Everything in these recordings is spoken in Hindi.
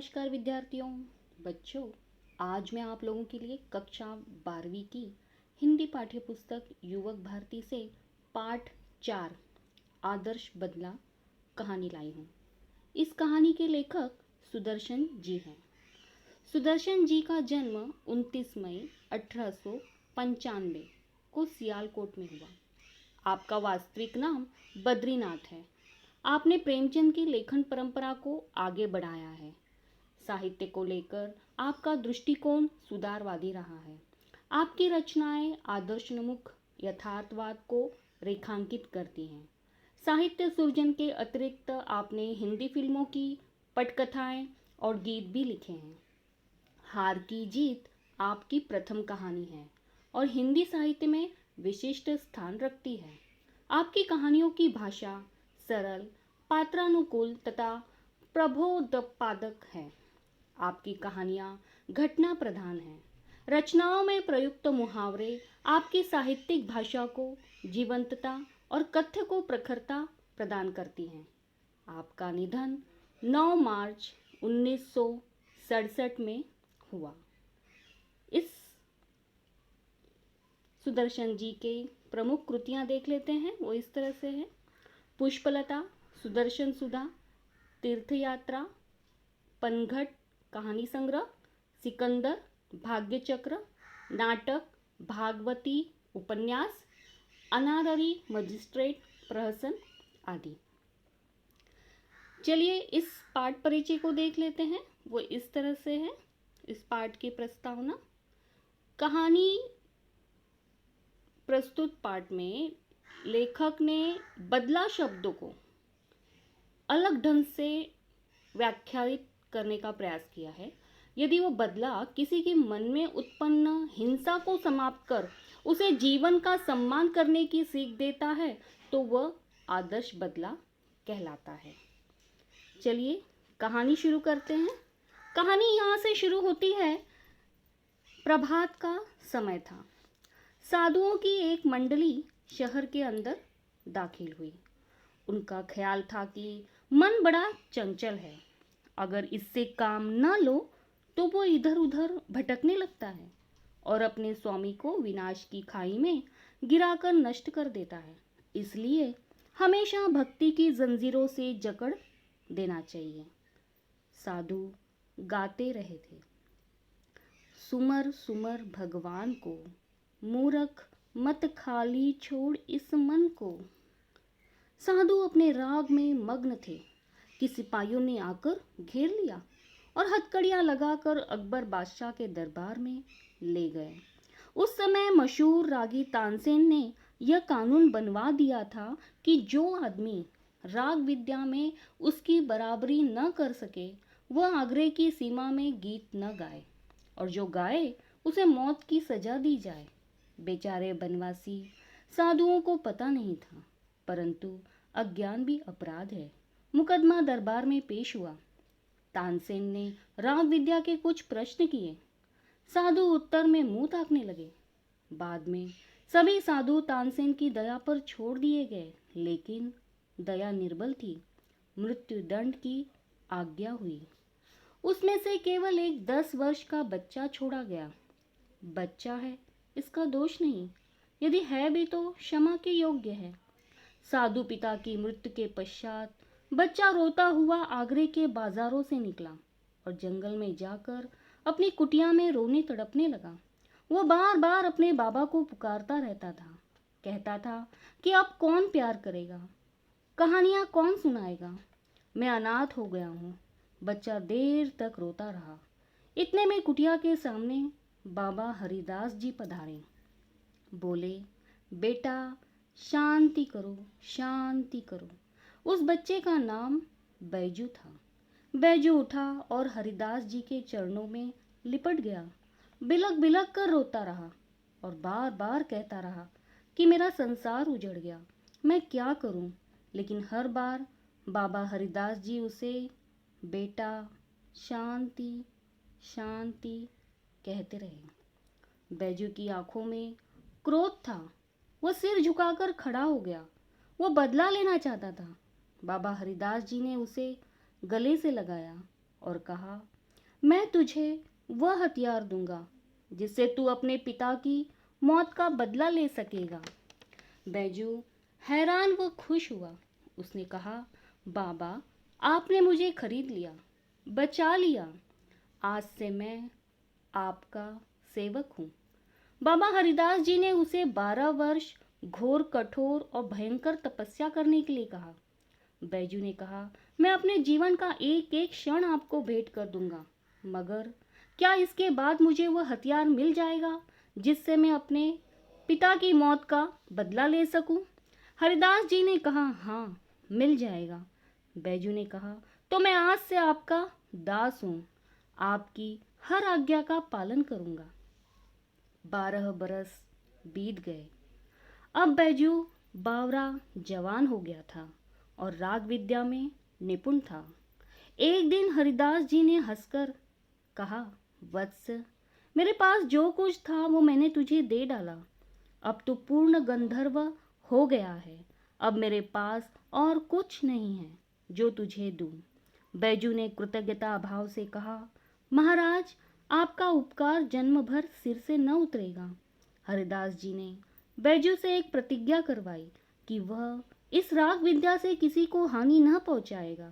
नमस्कार विद्यार्थियों, बच्चों। आज मैं आप लोगों के लिए कक्षा 12वीं की हिंदी पाठ्य पुस्तक युवक भारती से पाठ 4 आदर्श बदला कहानी लाई हूँ। इस कहानी के लेखक सुदर्शन जी हैं। सुदर्शन जी का जन्म 29 मई 1895 को सियालकोट में हुआ। आपका वास्तविक नाम बद्रीनाथ है। आपने प्रेमचंद की लेखन परंपरा को आगे बढ़ाया है। साहित्य को लेकर आपका दृष्टिकोण सुधारवादी रहा है। आपकी रचनाएं आदर्शोन्मुख यथार्थवाद को रेखांकित करती हैं। साहित्य सृजन के अतिरिक्त आपने हिंदी फिल्मों की पटकथाएं और गीत भी लिखे हैं। हार की जीत आपकी प्रथम कहानी है और हिंदी साहित्य में विशिष्ट स्थान रखती है। आपकी कहानियों की भाषा सरल, पात्रानुकूल तथा प्रबोधपादक है। आपकी कहानियाँ घटना प्रधान हैं। रचनाओं में प्रयुक्त मुहावरे आपकी साहित्यिक भाषा को जीवंतता और कथ्य को प्रखरता प्रदान करती हैं। आपका निधन 9 मार्च 1967 में हुआ। इस सुदर्शन जी के प्रमुख कृतियाँ देख लेते हैं। वो इस तरह से है: पुष्पलता, सुदर्शन सुधा, तीर्थयात्रा, पनघट कहानी संग्रह, सिकंदर, भाग्यचक्र, नाटक, भागवती उपन्यास, अनाररी मजिस्ट्रेट, प्रहसन आदि। चलिए इस पाठ परिचय को देख लेते हैं। वो इस तरह से है। इस पाठ की प्रस्तावना: कहानी प्रस्तुत पाठ में लेखक ने बदला शब्दों को अलग ढंग से व्याख्यायित करने का प्रयास किया है। यदि वो बदला किसी के मन में उत्पन्न हिंसा को समाप्त कर उसे जीवन का सम्मान करने की सीख देता है तो वह आदर्श बदला कहलाता है। चलिए कहानी शुरू करते हैं। कहानी यहाँ से शुरू होती है। प्रभात का समय था। साधुओं की एक मंडली शहर के अंदर दाखिल हुई। उनका ख्याल था कि मन बड़ा चंचल है, अगर इससे काम न लो तो वो इधर उधर भटकने लगता है और अपने स्वामी को विनाश की खाई में गिराकर नष्ट कर देता है। इसलिए हमेशा भक्ति की जंजीरों से जकड़ देना चाहिए। साधु गाते रहे थे: सुमर सुमर भगवान को, मूर्ख मत खाली छोड़ इस मन को। साधु अपने राग में मग्न थे कि सिपाहियों ने आकर घेर लिया और हथकड़ियां लगाकर अकबर बादशाह के दरबार में ले गए। उस समय मशहूर रागी तानसेन ने यह कानून बनवा दिया था कि जो आदमी राग विद्या में उसकी बराबरी न कर सके वह आगरे की सीमा में गीत न गाए और जो गाए उसे मौत की सजा दी जाए। बेचारे बनवासी साधुओं को पता नहीं था, परंतु अज्ञान भी अपराध है। मुकदमा दरबार में पेश हुआ। तानसेन ने राग विद्या के कुछ प्रश्न किए। साधु उत्तर में मुंह ताकने लगे। बाद में सभी साधु तानसेन की दया पर छोड़ दिए गए, लेकिन दया निर्बल थी। मृत्यु दंड की आज्ञा हुई। उसमें से केवल एक 10 वर्ष का बच्चा छोड़ा गया। बच्चा है, इसका दोष नहीं, यदि है भी तो क्षमा के योग्य है। साधु पिता की मृत्यु के पश्चात बच्चा रोता हुआ आगरे के बाजारों से निकला और जंगल में जाकर अपनी कुटिया में रोने तड़पने लगा। वो बार बार अपने बाबा को पुकारता रहता था। कहता था कि अब कौन प्यार करेगा, कहानियाँ कौन सुनाएगा, मैं अनाथ हो गया हूँ। बच्चा देर तक रोता रहा। इतने में कुटिया के सामने बाबा हरिदास जी पधारे। बोले, बेटा शांति करो, शांति करो। उस बच्चे का नाम बैजू था। बैजू उठा और हरिदास जी के चरणों में लिपट गया। बिलक बिलक कर रोता रहा और बार बार कहता रहा कि मेरा संसार उजड़ गया, मैं क्या करूं। लेकिन हर बार बाबा हरिदास जी उसे बेटा शांति शांति कहते रहे। बैजू की आंखों में क्रोध था। वह सिर झुकाकर खड़ा हो गया। वो बदला लेना चाहता था। बाबा हरिदास जी ने उसे गले से लगाया और कहा, मैं तुझे वह हथियार दूंगा जिससे तू अपने पिता की मौत का बदला ले सकेगा। बैजू हैरान व खुश हुआ। उसने कहा, बाबा, आपने मुझे खरीद लिया, बचा लिया। आज से मैं आपका सेवक हूँ। बाबा हरिदास जी ने उसे 12 वर्ष घोर, कठोर और भयंकर तपस्या करने के लिए कहा। बैजू ने कहा, मैं अपने जीवन का एक एक क्षण आपको भेंट कर दूंगा, मगर क्या इसके बाद मुझे वह हथियार मिल जाएगा जिससे मैं अपने पिता की मौत का बदला ले सकूं? हरिदास जी ने कहा, हाँ, मिल जाएगा। बैजू ने कहा, तो मैं आज से आपका दास हूँ, आपकी हर आज्ञा का पालन करूंगा। 12 बरस बीत गए। अब बैजू बावरा जवान हो गया था और राग विद्या में निपुण था। एक दिन हरिदास जी ने हंसकर कहा, वत्स, मेरे पास जो कुछ था वो मैंने तुझे दे डाला। अब तू पूर्ण गंधर्व हो गया है। अब मेरे पास और कुछ नहीं है जो तुझे दूं। बैजू ने कृतज्ञता भाव से कहा, महाराज, आपका उपकार जन्म भर सिर से न उतरेगा। हरिदास जी ने बैजू से एक प्रतिज्ञा करवाई कि वह इस राग विद्या से किसी को हानि न पहुंचाएगा।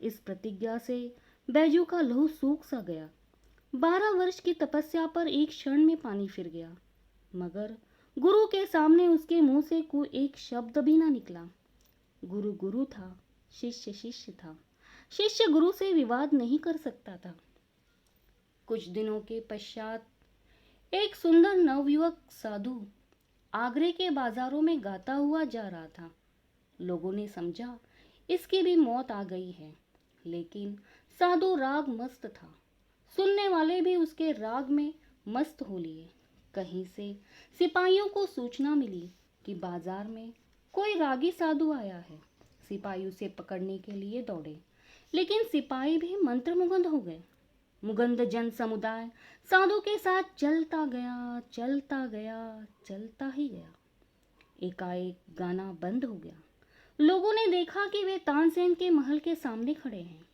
इस प्रतिज्ञा से बैजू का लहू सूख सा गया। 12 वर्ष की तपस्या पर एक क्षण में पानी फिर गया, मगर गुरु के सामने उसके मुंह से कोई एक शब्द भी ना निकला। गुरु गुरु था, शिष्य शिष्य था। शिष्य गुरु से विवाद नहीं कर सकता था। कुछ दिनों के पश्चात एक सुंदर नवयुवक साधु आगरे के बाजारों में गाता हुआ जा रहा था। लोगों ने समझा इसकी भी मौत आ गई है, लेकिन साधु राग मस्त था। सुनने वाले भी उसके राग में मस्त हो लिए। कहीं से सिपाहियों को सूचना मिली कि बाजार में कोई रागी साधु आया है। सिपाही उसे पकड़ने के लिए दौड़े, लेकिन सिपाही भी मंत्रमुग्ध हो गए। मुगंध जन समुदाय साधु के साथ चलता गया, चलता गया, चलता ही गया। एकाएक गाना बंद हो गया। लोगों ने देखा कि वे तानसेन के महल के सामने खड़े हैं।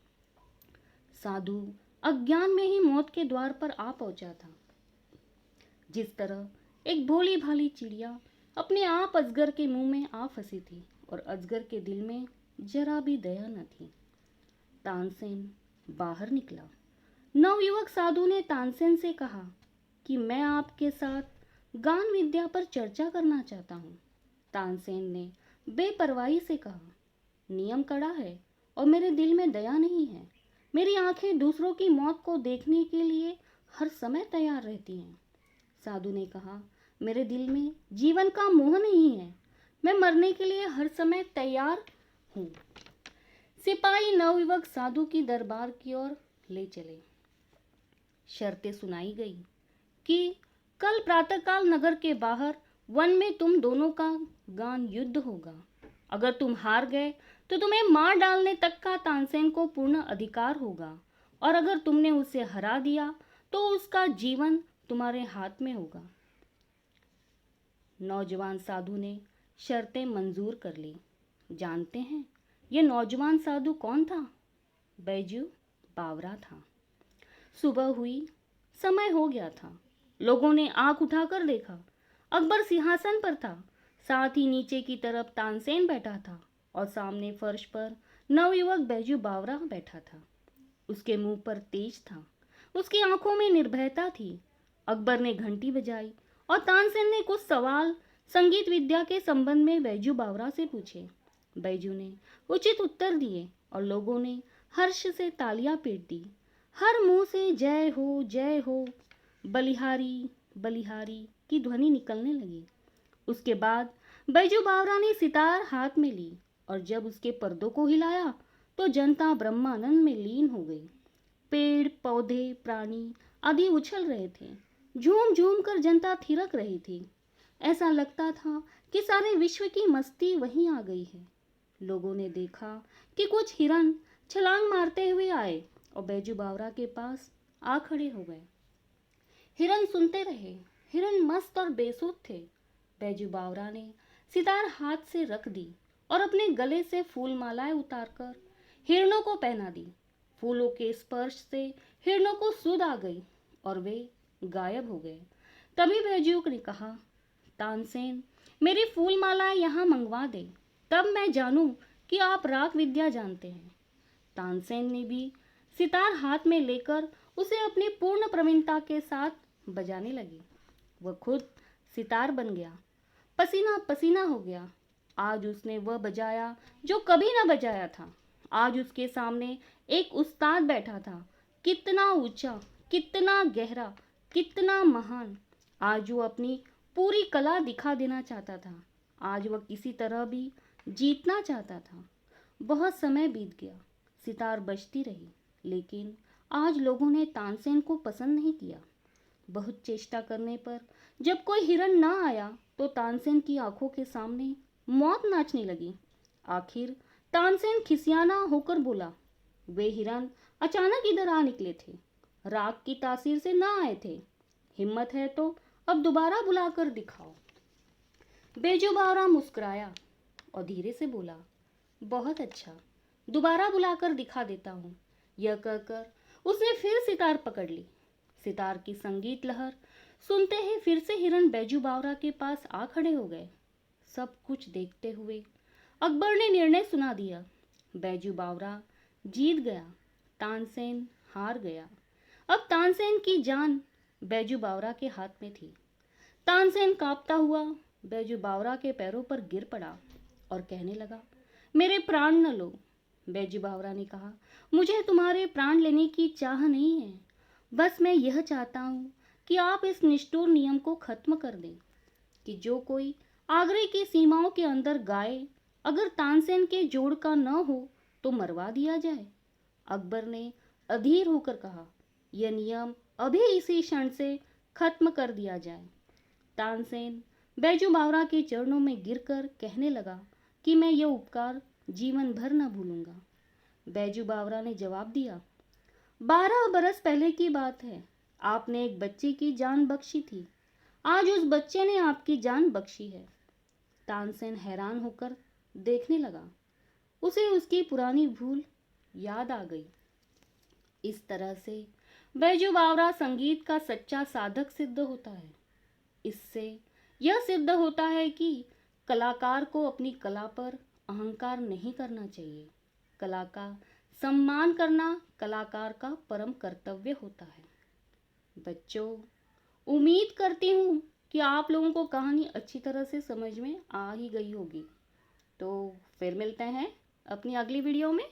साधु अज्ञान में ही मौत के द्वार पर आ पहुंचा था। जिस तरह एक भोली भाली चिड़िया अपने आप अजगर के मुंह में आ फंसी थी और अजगर के दिल में जरा भी दया न थी। तानसेन बाहर निकला। नवयुवक साधु ने तानसेन से कहा कि मैं आपके साथ गान विद्या पर चर्चा करना चाहता हूँ। तानसेन ने बेपरवाही से कहा, नियम कड़ा है और मेरे दिल में दया नहीं है। मेरी आंखें दूसरों की मौत को देखने के लिए हर समय तैयार रहती हैं। साधु ने कहा, मेरे दिल में जीवन का मोह नहीं है। मैं मरने के लिए हर समय तैयार हूँ। सिपाही नवयुवक साधु की दरबार की ओर ले चले। शर्तें सुनाई गई कि कल प्रातःकाल नगर के बाहर वन में तुम दोनों का गान युद्ध होगा। अगर तुम हार गए तो तुम्हें मार डालने तक का तानसेन को पूर्ण अधिकार होगा, और अगर तुमने उसे हरा दिया तो उसका जीवन तुम्हारे हाथ में होगा। नौजवान साधु ने शर्तें मंजूर कर ली। जानते हैं ये नौजवान साधु कौन था? बैजू बावरा था। सुबह हुई, समय हो गया था। लोगों ने आंख उठाकर देखा। अकबर सिंहासन पर था, साथ ही नीचे की तरफ तानसेन बैठा था और सामने फर्श पर नवयुवक बैजू बावरा बैठा था। उसके मुंह पर तेज था, उसकी आंखों में निर्भयता थी। अकबर ने घंटी बजाई और तानसेन ने कुछ सवाल संगीत विद्या के संबंध में बैजू बावरा से पूछे। बैजू ने उचित उत्तर दिए और लोगों ने हर्ष से तालियां पीट दी। हर मुंह से जय हो, बलिहारी बलिहारी की ध्वनि निकलने लगी। उसके बाद बैजू बावरा ने सितार हाथ में ली और जब उसके पर्दों को हिलाया तो जनता ब्रह्मानंद में लीन हो गई। पेड़ पौधे प्राणी आदि उछल रहे थे। झूम झूम कर जनता थिरक रही थी। ऐसा लगता था कि सारे विश्व की मस्ती वहीं आ गई है। लोगों ने देखा कि कुछ हिरन छलांग मारते हुए आए और बैजू बावरा के पास आ खड़े हो गए। हिरन सुनते रहे। हिरन मस्त और बेसुध थे। बैजू बावरा ने सितार हाथ से रख दी और अपने गले से फूल मालाएं उतारकर हिरणों को पहना दी। फूलों के स्पर्श से हिरणों को सुध आ गई और वे गायब हो गए। तभी बैजूक ने कहा, तानसेन, मेरी फूल मालाएं यहाँ मंगवा दे, तब मैं जानूं कि आप राग विद्या जानते हैं। तानसेन ने भी सितार हाथ में लेकर उसे अपनी पूर्ण प्रवीणता के साथ बजाने लगी। वह खुद सितार बन गया, पसीना पसीना हो गया। आज उसने वह बजाया जो कभी ना बजाया था। आज उसके सामने एक उस्ताद बैठा था, कितना ऊंचा, कितना गहरा, कितना महान। आज वो अपनी पूरी कला दिखा देना चाहता था। आज वह किसी तरह भी जीतना चाहता था। बहुत समय बीत गया, सितार बजती रही, लेकिन आज लोगों ने तानसेन को पसंद नहीं किया। बहुत चेष्टा करने पर जब कोई हिरन ना आया तो तानसेन की आंखों के सामने मौत नाचने लगी। आखिर तानसेन खिसियाना होकर बोला, वे हिरन अचानक इधर आ निकले थे, राग की तासीर से ना आए थे। हिम्मत है तो अब दोबारा बुलाकर दिखाओ। बेजू बावरा मुस्कुराया और धीरे से बोला, बहुत अच्छा, दोबारा बुलाकर दिखा देता हूँ। यह कहकर उसने फिर सितार पकड़ ली। सितार की संगीत लहर सुनते ही फिर से हिरन बैजू बावरा के पास आ खड़े हो गए। सब कुछ देखते हुए अकबर ने निर्णय सुना दिया। बैजू बावरा जीत गया, तानसेन हार गया। अब तानसेन की जान बैजू बावरा के हाथ में थी। तानसेन कांपता हुआ बैजू बावरा के पैरों पर गिर पड़ा और कहने लगा, मेरे प्राण न लो। बैजू बावरा ने कहा, मुझे तुम्हारे प्राण लेने की चाह नहीं है, बस मैं यह चाहता हूँ कि आप इस निष्ठुर नियम को खत्म कर दें कि जो कोई आगरे की सीमाओं के अंदर गाए, अगर तानसेन के जोड़ का न हो तो मरवा दिया जाए। अकबर ने अधीर होकर कहा, यह नियम अभी इसी क्षण से खत्म कर दिया जाए। तानसेन बैजू बावरा के चरणों में गिरकर कहने लगा कि मैं यह उपकार जीवन भर न भूलूंगा। बैजू बावरा ने जवाब दिया, 12 बरस पहले की बात है, आपने एक बच्चे की जान बख्शी थी, आज उस बच्चे ने आपकी जान बख्शी है। तानसेन हैरान होकर देखने लगा। उसे उसकी पुरानी भूल याद आ गई। इस तरह से बैजू बावरा संगीत का सच्चा साधक सिद्ध होता है। इससे यह सिद्ध होता है कि कलाकार को अपनी कला पर अहंकार नहीं करना चाहिए। कला का सम्मान करना कलाकार का परम कर्तव्य होता है। बच्चों, उम्मीद करती हूँ कि आप लोगों को कहानी अच्छी तरह से समझ में आ ही गई होगी। तो फिर मिलते हैं अपनी अगली वीडियो में।